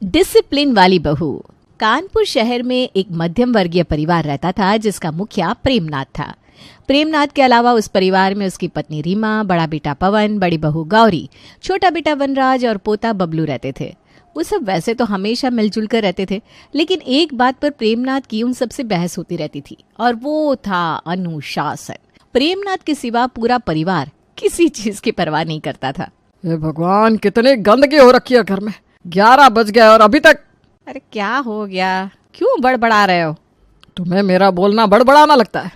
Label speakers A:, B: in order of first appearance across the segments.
A: Discipline वाली बहू। कानपुर शहर में एक मध्यम वर्गीय परिवार रहता था जिसका मुखिया प्रेमनाथ था। प्रेमनाथ के अलावा उस परिवार में उसकी पत्नी रीमा, बड़ा बेटा पवन, बड़ी बहू गौरी, छोटा बेटा वनराज और पोता बबलू रहते थे। वो सब वैसे तो हमेशा मिलजुल कर रहते थे, लेकिन एक बात पर प्रेमनाथ की उन सबसे बहस होती रहती थी और वो था अनुशासन। प्रेमनाथ के सिवा पूरा परिवार किसी चीज की परवाह नहीं करता था।
B: हे भगवान, कितनी गंदगी हो रखी है घर में। 11 बज गए और अभी तक।
A: अरे क्या हो गया, क्यों बड़बड़ा रहे हो?
B: तुम्हें मेरा बोलना बड़बड़ाना लगता है?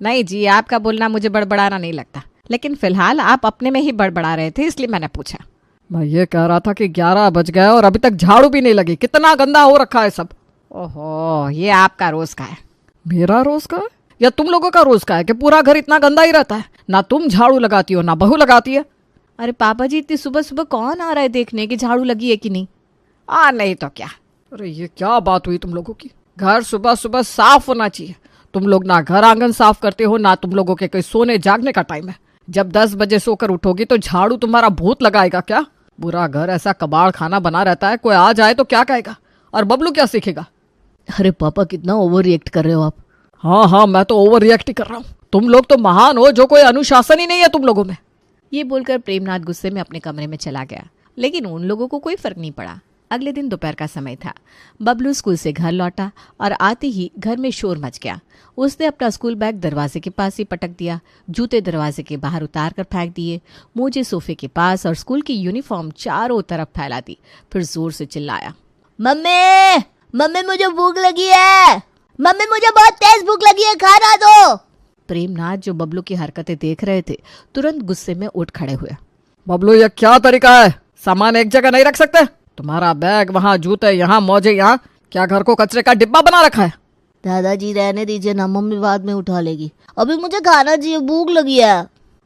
A: नहीं जी, आपका बोलना मुझे बड़बड़ाना नहीं लगता, लेकिन फिलहाल आप अपने में ही बड़बड़ा रहे थे, इसलिए मैंने पूछा।
B: मैं ये कह रहा था कि 11 बज गए और अभी तक झाड़ू भी नहीं लगी। कितना गंदा हो रखा है सब।
A: ओहो, ये आपका रोज का है।
B: मेरा रोज का है या तुम लोगों का रोज का है कि पूरा घर इतना गंदा ही रहता है? ना तुम झाड़ू लगाती हो ना बहू लगाती है।
A: अरे पापा जी, इतनी सुबह सुबह कौन आ रहा है देखने की झाड़ू लगी है कि नहीं? नहीं तो क्या।
B: अरे ये क्या बात हुई तुम लोगों की? घर सुबह सुबह साफ होना चाहिए। तुम लोग ना घर आंगन साफ करते हो, ना तुम लोगों के कोई सोने जागने का टाइम है। जब 10 बजे सोकर उठोगी तो झाड़ू तुम्हारा भूत लगाएगा क्या? पूरा घर ऐसा कबाड़ खाना बना रहता है, कोई आ जाए तो क्या कहेगा? और बबलू क्या सीखेगा?
A: अरे पापा, कितना ओवर रिएक्ट कर रहे हो आप।
B: हाँ, मैं तो ओवर रिएक्ट ही कर रहा हूँ। तुम लोग तो महान हो, जो कोई अनुशासन ही नहीं है तुम लोगों में।
A: ये बोलकर प्रेमनाथ गुस्से में अपने कमरे में चला गया, लेकिन उन लोगों को कोई फर्क नहीं पड़ा। अगले दिन दोपहर का समय था। बबलू स्कूल से घर लौटा और आते ही घर में शोर मच गया। उसने अपना स्कूल बैग दरवाजे के पास ही पटक दिया, जूते दरवाजे के बाहर उतार कर फेंक दिए, मोजे सोफे के पास और स्कूल की यूनिफॉर्म चारों तरफ फैला दी। फिर जोर से चिल्लाया, मम्मी मम्मी मुझे भूख लगी है, मम्मी मुझे बहुत तेज भूख लगी है, खाना दो। प्रेमनाथ, जो बबलू की हरकतें देख रहे थे, तुरंत गुस्से में उठ खड़े हुए।
B: बबलू, ये क्या तरीका है? सामान एक जगह नहीं रख सकते? तुम्हारा बैग वहाँ, जूते यहाँ, मोजे यहाँ। क्या घर को कचरे का डिब्बा बना रखा है?
C: दादाजी रहने दीजिए ना, मम्मी बाद में उठा लेगी। अभी मुझे खाना चाहिए, भूख लगी है।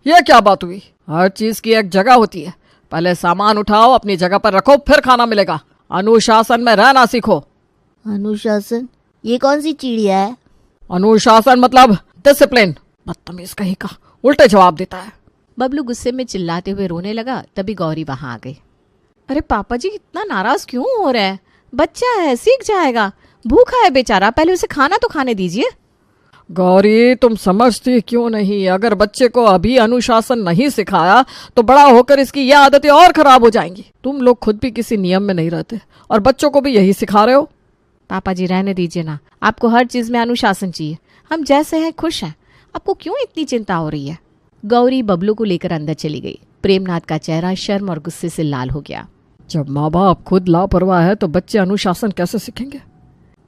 B: ये क्या बात हुई? हर चीज की एक जगह होती है। पहले सामान उठाओ, अपनी जगह पर रखो, फिर खाना मिलेगा। अनुशासन में रहना सीखो।
C: अनुशासन? ये कौन सी चिड़िया है?
B: अनुशासन मतलब डिसिप्लिन। बदतमीज कहीं का, उल्टे जवाब देता है।
A: बबलू गुस्से में चिल्लाते हुए रोने लगा। तभी गौरी वहां आ गई। अरे पापा जी, इतना नाराज क्यों हो रहे हैं? बच्चा है, सीख जाएगा। भूखा है बेचारा, पहले उसे खाना तो खाने दीजिए।
B: गौरी, तुम समझती क्यों नहीं? अगर बच्चे को अभी अनुशासन नहीं सिखाया तो बड़ा होकर इसकी ये आदतें और खराब हो जाएंगी। तुम लोग खुद भी किसी नियम में नहीं रहते और बच्चों को भी यही सिखा रहे हो।
A: पापा जी रहने दीजिए ना, आपको हर चीज में अनुशासन चाहिए। हम जैसे हैं खुश हैं, आपको क्यों इतनी चिंता हो रही है? गौरी बबलू को लेकर अंदर चली गई। प्रेमनाथ का चेहरा शर्म और गुस्से से लाल हो गया।
B: जब माँ बाप खुद लापरवाह है तो बच्चे अनुशासन कैसे सीखेंगे?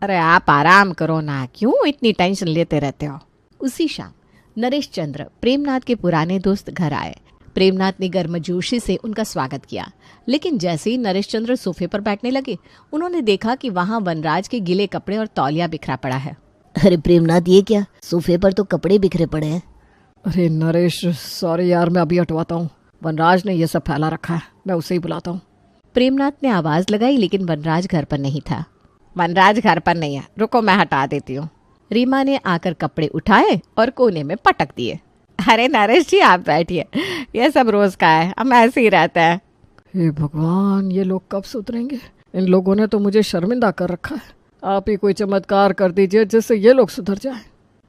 A: अरे आप आराम करो ना, क्यों इतनी टेंशन लेते रहते हो? उसी शाम नरेश चंद्र, प्रेमनाथ के पुराने दोस्त, घर आए। प्रेमनाथ ने गर्मजोशी से उनका स्वागत किया, लेकिन जैसे ही नरेश चंद्र सोफे पर बैठने लगे, उन्होंने देखा कि वहां वनराज के गीले कपड़े और तौलिया बिखरा पड़ा है।
C: अरे प्रेमनाथ, ये क्या? सोफे पर तो कपड़े बिखरे पड़े हैं।
B: अरे नरेश, सॉरी यार, मैं अभी हटवाता हूँ। वनराज ने ये सब फैला रखा है, मैं उसे ही बुलाता हूँ।
A: प्रेमनाथ ने आवाज लगाई, लेकिन वनराज घर पर नहीं था। वनराज घर पर नहीं है, रुको मैं हटा देती हूँ। रीमा ने आकर कपड़े उठाए और कोने में पटक दिए। अरे नरेश जी, आप बैठिए, ये सब रोज का है, हम ऐसे ही रहते हैं।
B: हे भगवान, ये लोग कब सुधरेंगे? इन लोगों ने तो मुझे शर्मिंदा कर रखा है। आप ही कोई चमत्कार कर दीजिए जिससे ये लोग सुधर जाएं।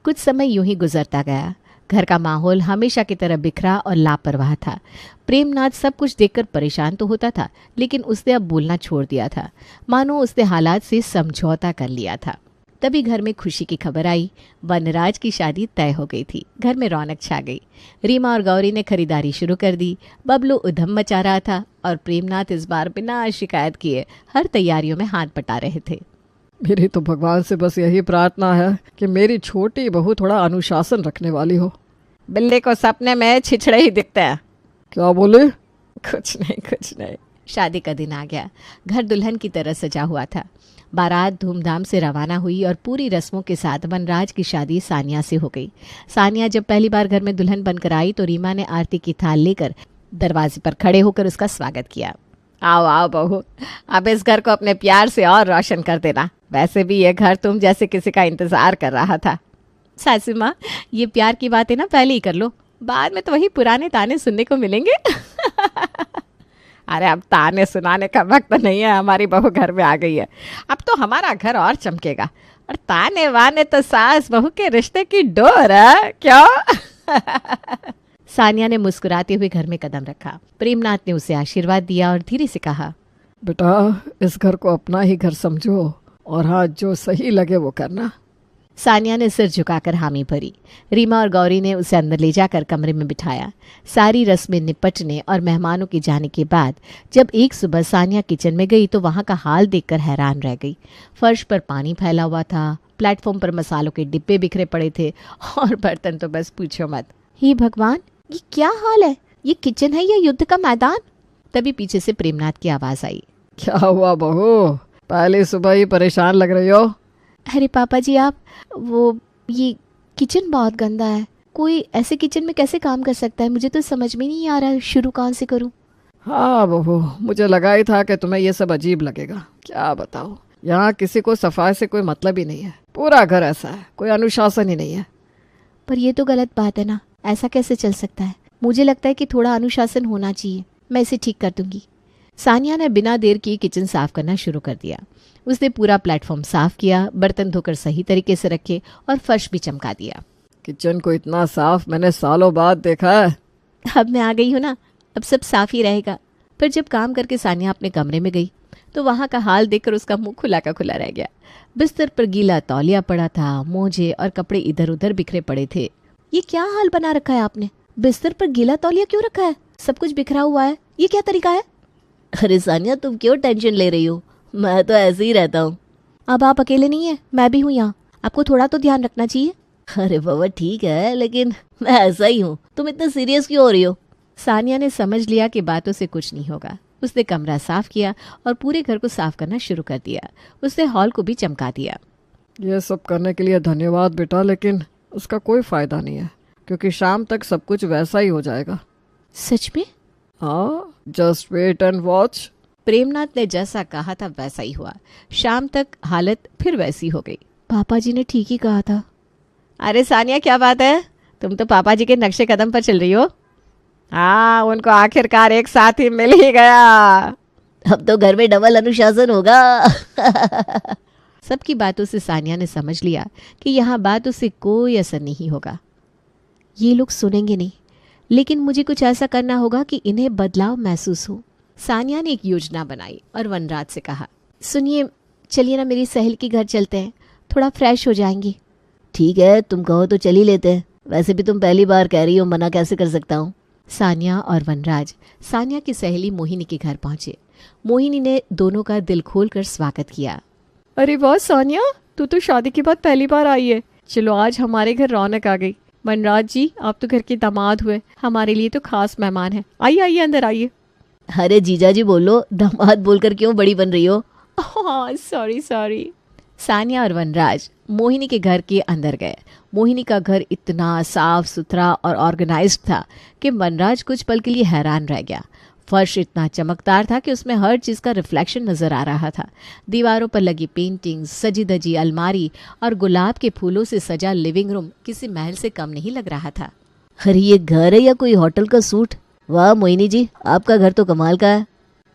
A: कुछ समय यूं ही गुजरता गया। घर का माहौल हमेशा की तरह बिखरा और लापरवाह था। प्रेमनाथ सब कुछ देखकर परेशान तो होता था, लेकिन उसने अब बोलना छोड़ दिया था, मानो उसने हालात से समझौता कर लिया था। तभी घर में खुशी की खबर आई। वनराज की शादी तय हो गई थी। घर में रौनक छा गई। रीमा और गौरी ने खरीदारी शुरू कर दी। बबलू उधम मचा रहा था और प्रेमनाथ इस बार बिना शिकायत किए हर तैयारियों में हाथ बटा रहे थे।
B: मेरी तो भगवान से बस यही प्रार्थना है कि मेरी छोटी बहू थोड़ा अनुशासन रखने वाली हो।
A: बिल्ली को सपने में छिछड़े ही दिखते हैं।
B: क्या बोले?
A: कुछ नहीं। शादी का दिन आ गया। घर दुल्हन की तरह सजा हुआ था। बारात धूमधाम से रवाना हुई और पूरी रस्मों के साथ वनराज की शादी सानिया से हो गई। सानिया जब पहली बार घर में दुल्हन बनकर आई तो रीमा ने आरती की थाल लेकर दरवाजे पर खड़े होकर उसका स्वागत किया। आओ आओ बहू, अब इस घर को अपने प्यार से और रोशन कर देना। वैसे भी ये घर तुम जैसे किसी का इंतजार कर रहा था। सासू माँ, ये प्यार की बातें ना पहले ही कर लो, बाद में तो वही पुराने ताने सुनने को मिलेंगे।
B: अरे अब ताने सुनाने का वक्त नहीं है, हमारी बहू घर में आ गई है, अब तो हमारा घर और चमकेगा। और ताने वाने तो सास बहू के रिश्ते की डोर है, क्यों?
A: सानिया ने मुस्कुराते हुए घर में कदम रखा। प्रेमनाथ ने उसे आशीर्वाद दिया और धीरे से कहा,
B: बेटा इस घर को अपना ही घर समझो और हाँ जो सही लगे वो करना।
A: सानिया ने सिर झुकाकर हामी भरी। रीमा और गौरी ने उसे अंदर ले जाकर कमरे में बिठाया। सारी रस्में निपटने और मेहमानों के जाने के बाद जब एक सुबह सानिया किचन में गई तो वहां का हाल देखकर हैरान रह गई। फर्श पर पानी फैला हुआ था, प्लेटफॉर्म पर मसालों के डिब्बे बिखरे पड़े थे और बर्तन तो बस पूछो मत। हे भगवान, ये क्या हाल है? ये किचन है या युद्ध का मैदान? तभी पीछे से प्रेमनाथ की आवाज आई।
B: क्या हुआ बहू, पहले सुबह ही परेशान लग रही हो?
A: अरे पापा जी, आप ये किचन बहुत गंदा है। कोई ऐसे किचन में कैसे काम कर सकता है? मुझे तो समझ में नहीं आ रहा शुरू कहाँ से करूं।
B: हाँ बहू, मुझे लगा ही था कि तुम्हें ये सब अजीब लगेगा। क्या बताओ, यहाँ किसी को सफाई से कोई मतलब ही नहीं है। पूरा घर ऐसा है, कोई अनुशासन ही नहीं है।
A: पर ये तो गलत बात है ना, ऐसा कैसे चल सकता है? मुझे लगता है कि थोड़ा अनुशासन होना चाहिए। मैं इसे ठीक कर दूंगी। सानिया ने बिना देर किए किचन साफ करना शुरू कर दिया। उसने पूरा प्लेटफॉर्म साफ किया, बर्तन धोकर सही तरीके से रखे और फर्श भी चमका दिया।
B: किचन को इतना साफ मैंने सालों बाद देखा है।
A: अब मैं आ गई हूँ ना, अब सब साफ ही रहेगा। फिर जब काम करके सानिया अपने कमरे में गई तो वहां का हाल देखकर उसका मुंह खुला का खुला रह गया। बिस्तर पर गीला तौलिया पड़ा था, मोजे और कपड़े इधर उधर बिखरे पड़े थे। ये क्या हाल बना रखा है आपने? बिस्तर पर गीला तौलिया क्यों रखा है? सब कुछ बिखरा हुआ है, ये क्या तरीका है?
C: अरे सानिया, तुम क्यों टेंशन ले रही हो? मैं तो ऐसे ही रहता हूँ।
A: अब आप अकेले नहीं है, मैं भी हूँ यहाँ। आपको थोड़ा तो ध्यान रखना चाहिए।
C: अरे बाबा ठीक है, लेकिन मैं ऐसा ही हूँ। तुम इतना सीरियस क्यों हो रही हो?
A: सानिया ने समझ लिया कि बातों से कुछ नहीं होगा। उसने कमरा साफ किया और पूरे घर को साफ करना शुरू कर दिया। उसने हॉल को भी चमका दिया।
B: ये सब करने के लिए धन्यवाद बेटा, लेकिन उसका कोई फायदा नहीं है क्योंकि शाम तक सब कुछ वैसा ही हो जाएगा।
A: सच में?
B: हाँ, just wait and watch.
A: Premnath ने जैसा कहा था वैसा ही हुआ। शाम तक हालत फिर वैसी हो गई। पापा जी ने ठीक ही कहा था। अरे सानिया, क्या बात है? तुम तो पापा जी के नक्शे कदम पर चल रही हो। हाँ, उनको आखिरकार एक साथ ही मिल ही गया।
C: अब तो घर में डबल अनुशासन होगा।
A: सबकी बातों से सानिया ने समझ लिया कि यहाँ बातों से कोई असर नहीं होगा। ये लोग सुनेंगे नहीं, लेकिन मुझे कुछ ऐसा करना होगा कि इन्हें बदलाव महसूस हो। सानिया ने एक योजना बनाई और वनराज से कहा, सुनिए, चलिए ना मेरी सहेली के घर चलते हैं, थोड़ा फ्रेश हो जाएंगी।
C: ठीक है, तुम कहो तो चल ही लेते हैं। वैसे भी तुम पहली बार कह रही हो, मना कैसे कर सकता हूँ।
A: सानिया और वनराज सानिया की सहेली मोहिनी के घर पहुंचे। मोहिनी ने दोनों का दिल खोलकर स्वागत किया।
B: अरे वाह सानिया, तू तो शादी के बाद पहली बार आई है। चलो, आज हमारे घर रौनक आ गई। वनराज जी, आप तो घर के दामाद हुए, हमारे लिए तो खास मेहमान है। आइए आइए, अंदर आइए।
C: अरे जीजा जी बोलो, दामाद बोलकर क्यों बड़ी बन रही हो?
A: सॉरी। सानिया और वनराज मोहिनी के घर के अंदर गए। मोहिनी का घर इतना साफ सुथरा और ऑर्गेनाइज्ड था कि वनराज कुछ पल के लिए हैरान रह गया। फर्श इतना चमकदार था कि उसमें हर चीज का रिफ्लेक्शन नजर आ रहा था। दीवारों पर लगी पेंटिंग्स, सजी धजी अलमारी और गुलाब के फूलों से सजा लिविंग रूम किसी महल से कम नहीं लग रहा था।
C: अरे ये घर है या कोई होटल का सूट? वाह मोहिनी जी, आपका घर तो कमाल का है।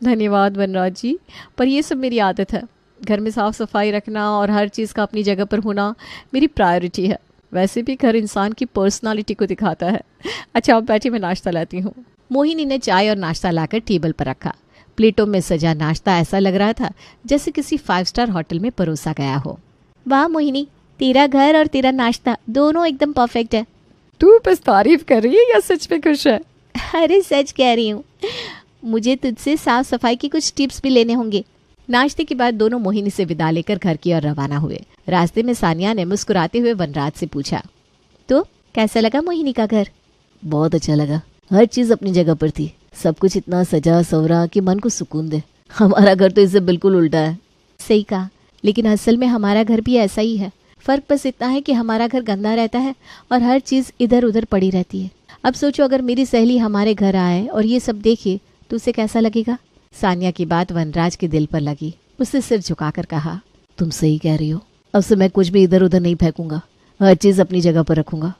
A: धन्यवाद वनराज जी, पर ये सब मेरी आदत है। घर में साफ सफाई रखना और हर चीज़ का अपनी जगह पर होना मेरी प्रायोरिटी है। वैसे भी घर इंसान की पर्सनालिटी को दिखाता है। अच्छा, आप बैठिए, मैं नाश्ता लाती हूँ। मोहिनी ने चाय और नाश्ता लाकर टेबल पर रखा। प्लेटों में सजा नाश्ता ऐसा लग रहा था जैसे किसी 5 स्टार होटल में परोसा गया हो। वाह मोहिनी, तेरा घर और तेरा नाश्ता दोनों एकदम परफेक्ट है।
B: तू बस तारीफ कर रही है या सच में खुश है?
A: अरे सच कह रही हूँ। मुझे तुझसे साफ सफाई की कुछ टिप्स भी लेने होंगे। नाश्ते के बाद दोनों मोहिनी से विदा लेकर घर की ओर रवाना हुए। रास्ते में सानिया ने मुस्कुराते हुए वनराज से पूछा, तो कैसा लगा मोहिनी का घर?
C: बहुत अच्छा लगा, हर चीज अपनी जगह पर थी। सब कुछ इतना सजा सवरा कि मन को सुकून दे। हमारा घर तो इससे बिल्कुल उल्टा है।
A: सही कहा, लेकिन असल में हमारा घर भी ऐसा ही है। फर्क बस इतना है कि हमारा घर गंदा रहता है और हर चीज इधर उधर पड़ी रहती है। अब सोचो, अगर मेरी सहेली हमारे घर आए और ये सब देखे तो उसे कैसा लगेगा? सानिया की बात वनराज के दिल पर लगी। उसने सिर झुकाकर कहा,
C: तुम सही कह रही हो। अब से मैं कुछ भी इधर उधर नहीं फेंकूंगा, हर चीज अपनी जगह पर रखूंगा।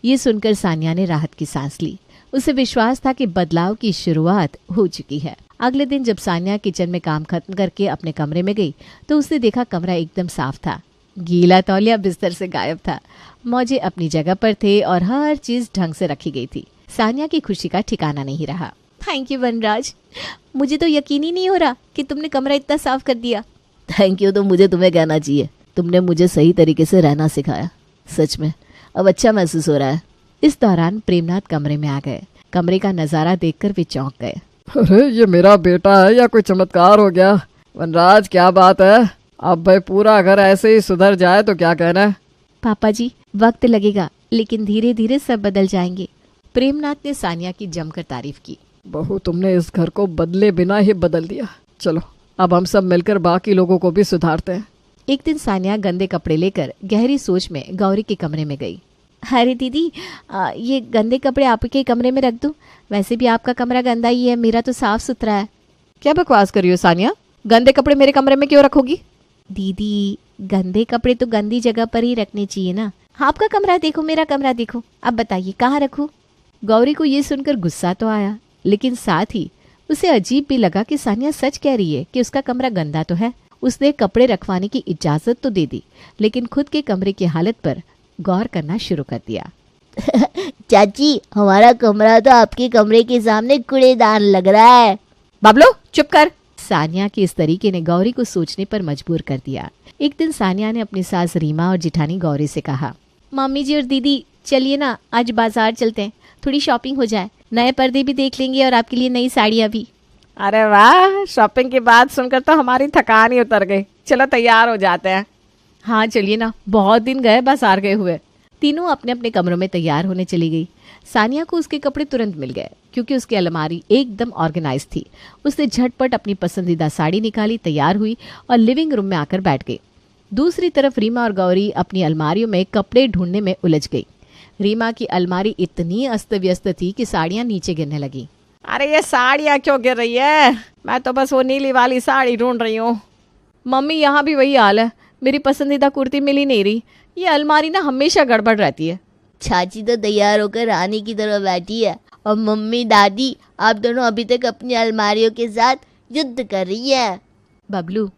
A: ये सुनकर सानिया ने राहत की सांस ली। उसे विश्वास था कि बदलाव की शुरुआत हो चुकी है। अगले दिन जब सानिया किचन में काम खत्म करके अपने कमरे में गई तो उसने देखा कमरा एकदम साफ था। गीला तौलिया बिस्तर से गायब था, मौजे अपनी जगह पर थे और हर चीज ढंग से रखी गई थी। सानिया की खुशी का ठिकाना नहीं रहा। थैंक यू वनराज, मुझे तो यकीन ही नहीं हो रहा कि तुमने कमरा इतना साफ कर दिया।
C: थैंक यू तो मुझे तुम्हें कहना चाहिए, तुमने मुझे सही तरीके से रहना सिखाया। सच में अब अच्छा महसूस हो रहा है।
A: इस दौरान प्रेमनाथ कमरे में आ गए। कमरे का नजारा देखकर वे चौंक गए।
B: अरे ये मेरा बेटा है या कोई चमत्कार हो गया? वनराज क्या बात है, अब भाई पूरा घर ऐसे ही सुधर जाए तो क्या कहना है?
A: पापा जी वक्त लगेगा लेकिन धीरे धीरे सब बदल जाएंगे। प्रेमनाथ ने सानिया की जमकर तारीफ की।
B: बहू तुमने इस घर को बदले बिना ही बदल दिया। चलो अब हम सब मिलकर बाकी लोगों को भी सुधारते हैं।
A: एक दिन सानिया गंदे कपड़े लेकर गहरी सोच में गौरी के कमरे में गई। अरे दीदी ये गंदे कपड़े आपके कमरे में रख दूं? वैसे भी आपका कमरा गंदा ही है, मेरा तो साफ सुथरा है।
B: क्या बकवास कर रही हो सानिया, गंदे कपड़े मेरे कमरे में क्यों रखोगी?
A: दीदी गंदे कपड़े तो गंदी जगह पर ही रखने चाहिए ना। आपका कमरा देखो, मेरा कमरा देखो, अब बताइए कहाँ रखूं? गौरी को ये सुनकर गुस्सा तो आया लेकिन साथ ही उसे अजीब भी लगा कि सानिया सच कह रही है कि उसका कमरा गंदा तो है। उसने कपड़े रखवाने की इजाजत तो दे दी लेकिन खुद के कमरे की हालत पर गौर करना शुरू कर दिया।
C: चाची हमारा कमरा तो आपके कमरे के सामने कूड़ेदान लग रहा है।
B: बाबलो चुप कर।
A: सानिया के इस तरीके ने गौरी को सोचने पर मजबूर कर दिया। एक दिन सानिया ने अपनी सास रीमा और जिठानी गौरी से कहा, मम्मी जी और दीदी चलिए ना आज बाजार चलते हैं, थोड़ी शॉपिंग हो जाए, नए पर्दे भी देख लेंगे और आपके लिए नई साड़ियाँ भी।
B: अरे वाह, शॉपिंग की बात सुनकर तो हमारी थकान ही उतर गई। चलो तैयार हो जाते हैं।
A: हाँ चलिए ना, बहुत दिन गए बाजार गए हुए। तीनों अपने अपने कमरों में तैयार होने चली गई। सानिया को उसके कपड़े तुरंत मिल गए क्योंकि उसकी अलमारी एकदम ऑर्गेनाइज थी। उसने झटपट अपनी पसंदीदा साड़ी निकाली, तैयार हुई और लिविंग रूम में आकर बैठ गई। दूसरी तरफ रीमा और गौरी अपनी अलमारियों में कपड़े ढूंढने में उलझ गई। रीमा की अलमारी इतनी अस्त व्यस्त थी कि साड़ियाँ नीचे गिरने लगी।
B: अरे ये साड़ियाँ क्यों गिर रही है? मैं तो बस वो नीली वाली साड़ी ढूंढ रही हूँ।
A: मम्मी यहाँ भी वही हाल है, मेरी पसंदीदा कुर्ती मिल ही नहीं रही। ये अलमारी ना हमेशा गड़बड़ रहती है।
C: चाची तो तैयार होकर रानी की तरह बैठी है और मम्मी दादी आप दोनों अभी तक अपनी अलमारियों के साथ युद्ध कर रही है।
A: बबलू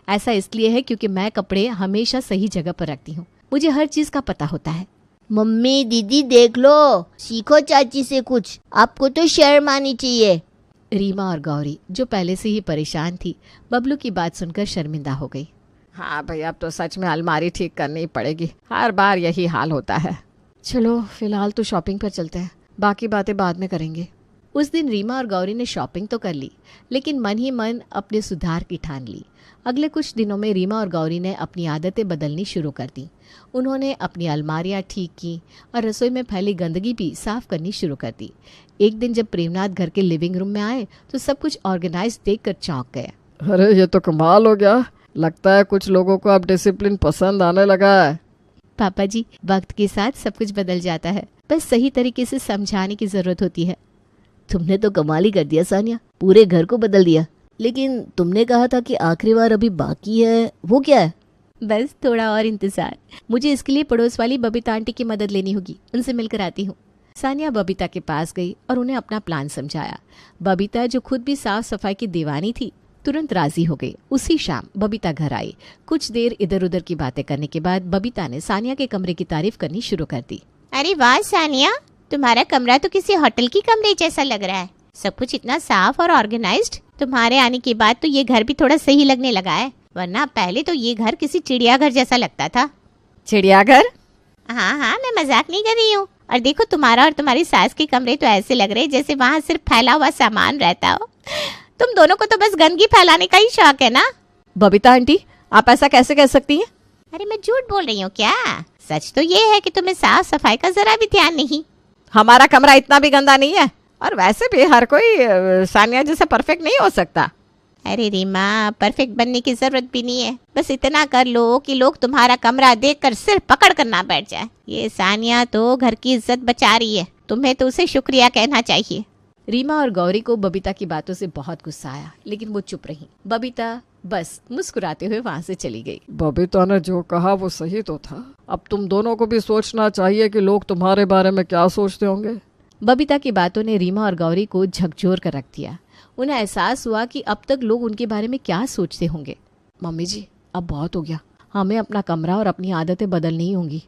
A: ऐसा इसलिए है क्योंकि मैं कपड़े हमेशा सही जगह पर रखती हूँ, मुझे हर चीज का पता होता है।
C: मम्मी दीदी देख लो, सीखो चाची से कुछ, आपको तो शर्म आनी चाहिए।
A: रीमा और गौरी जो पहले से ही परेशान थी बबलू की बात सुनकर शर्मिंदा हो गई।
B: हाँ भाई अब तो सच में अलमारी ठीक करनी पड़ेगी, हर बार यही हाल होता है।
A: चलो फिलहाल तो शॉपिंग पर चलते हैं, बाकी बातें बाद में करेंगे। उस दिन रीमा और गौरी ने शॉपिंग तो कर ली लेकिन मन ही मन अपने सुधार की ठान ली। अगले कुछ दिनों में रीमा और गौरी ने अपनी आदतें बदलनी शुरू कर दी। उन्होंने अपनी अलमारियां ठीक की और रसोई में फैली गंदगी भी साफ करनी शुरू कर दी। एक दिन जब प्रेमनाथ घर के लिविंग रूम में आए तो सब कुछ ऑर्गेनाइज देखकर चौंक गए।
B: अरे ये तो कमाल हो गया, लगता है कुछ लोगों को अब डिसिप्लिन पसंद आने लगा है।
A: पापा जी वक्त के साथ सब कुछ बदल जाता है, बस सही तरीके से समझाने की जरूरत होती है।
C: तुमने तो कमाल ही कर दिया सानिया, पूरे घर को बदल दिया। लेकिन तुमने कहा था कि आखिरी बार अभी बाकी है, वो क्या है?
A: बस थोड़ा और इंतजार, मुझे इसके लिए पड़ोस वाली बबीता आंटी की मदद लेनी होगी, उनसे मिलकर आती हूँ। सानिया बबीता के पास गई और उन्हें अपना प्लान समझाया। बबीता जो खुद भी साफ सफाई की दीवानी थी तुरंत राजी हो गई। उसी शाम बबीता घर आई। कुछ देर इधर उधर की बातें करने के बाद बबीता ने सानिया के कमरे की तारीफ करनी शुरू कर दी।
D: अरे वाह सानिया, तुम्हारा कमरा तो किसी होटल की कमरे जैसा लग रहा है, सब कुछ इतना साफ और ऑर्गेनाइज्ड। तुम्हारे आने के बाद तो ये घर भी थोड़ा सही लगने लगा है, वरना पहले तो ये घर किसी चिड़ियाघर जैसा लगता था।
B: चिड़ियाघर?
D: हाँ हाँ मैं मजाक नहीं कर रही हूँ। और देखो तुम्हारा और तुम्हारी सास के कमरे तो ऐसे लग रहे जैसे वहाँ सिर्फ फैला हुआ सामान रहता हो। तुम दोनों को तो बस गंदगी फैलाने का ही शौक है ना।
B: बबीता आंटी आप ऐसा कैसे कह सकती हैं?
D: अरे मैं झूठ बोल रही हूँ क्या? सच तो ये है कि तुम्हें साफ सफाई का जरा भी ध्यान नहीं।
B: हमारा कमरा इतना भी गंदा नहीं है, और वैसे भी हर कोई सानिया जैसा परफेक्ट नहीं हो सकता।
D: अरे रीमा परफेक्ट बनने की जरूरत भी नहीं है, बस इतना कर लो कि लोग तुम्हारा कमरा देखकर सिर पकड़ कर ना बैठ जाए। ये सानिया तो घर की इज्जत बचा रही है, तुम्हें तो उसे शुक्रिया कहना चाहिए।
A: रीमा और गौरी को बबीता की बातों से बहुत गुस्सा आया लेकिन वो चुप रही। बबीता बस मुस्कुराते हुए वहाँ से चली गई।
B: बबीता ने जो कहा वो सही तो था। अब तुम दोनों को भी सोचना चाहिए कि लोग तुम्हारे बारे में क्या सोचते होंगे।
A: बबीता की बातों ने रीमा और गौरी को झकझोर कर रख दिया। उन्हें एहसास हुआ कि अब तक लोग उनके बारे में क्या सोचते होंगे।
B: मम्मी जी अब बहुत हो गया,
A: हमें अपना कमरा और अपनी आदतें बदलनी होंगी।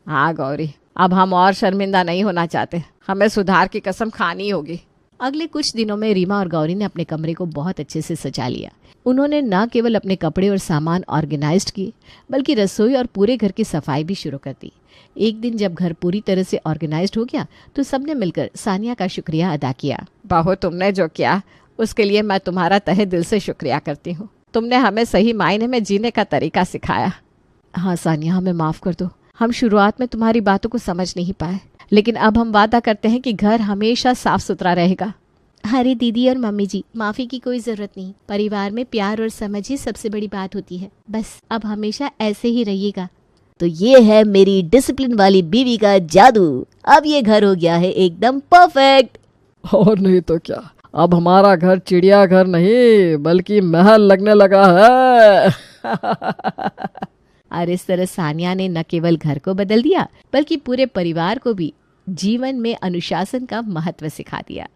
A: हाँ गौरी, अब हम और शर्मिंदा नहीं होना चाहते, हमें सुधार की कसम खानी होगी। अगले कुछ दिनों में रीमा और गौरी ने अपने कमरे को बहुत अच्छे से सजा लिया। उन्होंने न केवल अपने कपड़े और सामान ऑर्गेनाइज्ड किए, बल्कि रसोई और पूरे घर की सफाई भी शुरू कर दी। एक दिन जब घर पूरी तरह से ऑर्गेनाइज्ड हो गया तो सबने मिलकर सानिया का शुक्रिया अदा किया। बहू, तुमने जो किया उसके लिए मैं तुम्हारा तहे दिल से शुक्रिया करती हूँ। तुमने हमें सही मायने में जीने का तरीका सिखाया। हाँ सानिया, हमें माफ़ कर दो। हम शुरुआत में तुम्हारी बातों को समझ नहीं पाए, लेकिन अब हम वादा करते हैं कि घर हमेशा साफ सुथरा रहेगा।
D: अरे दीदी और मम्मी जी, माफी की कोई जरूरत नहीं। परिवार में प्यार और समझ ही सबसे बड़ी बात होती है। बस अब हमेशा ऐसे ही रहिएगा।
C: तो ये है मेरी डिसिप्लिन वाली बीवी का जादू। अब ये घर हो गया है एकदम परफेक्ट।
B: और नहीं तो क्या, अब हमारा घर चिड़ियाघर नहीं बल्कि महल लगने लगा है।
A: और इस तरह सानिया ने न केवल घर को बदल दिया, बल्कि पूरे परिवार को भी जीवन में अनुशासन का महत्व सिखा दिया।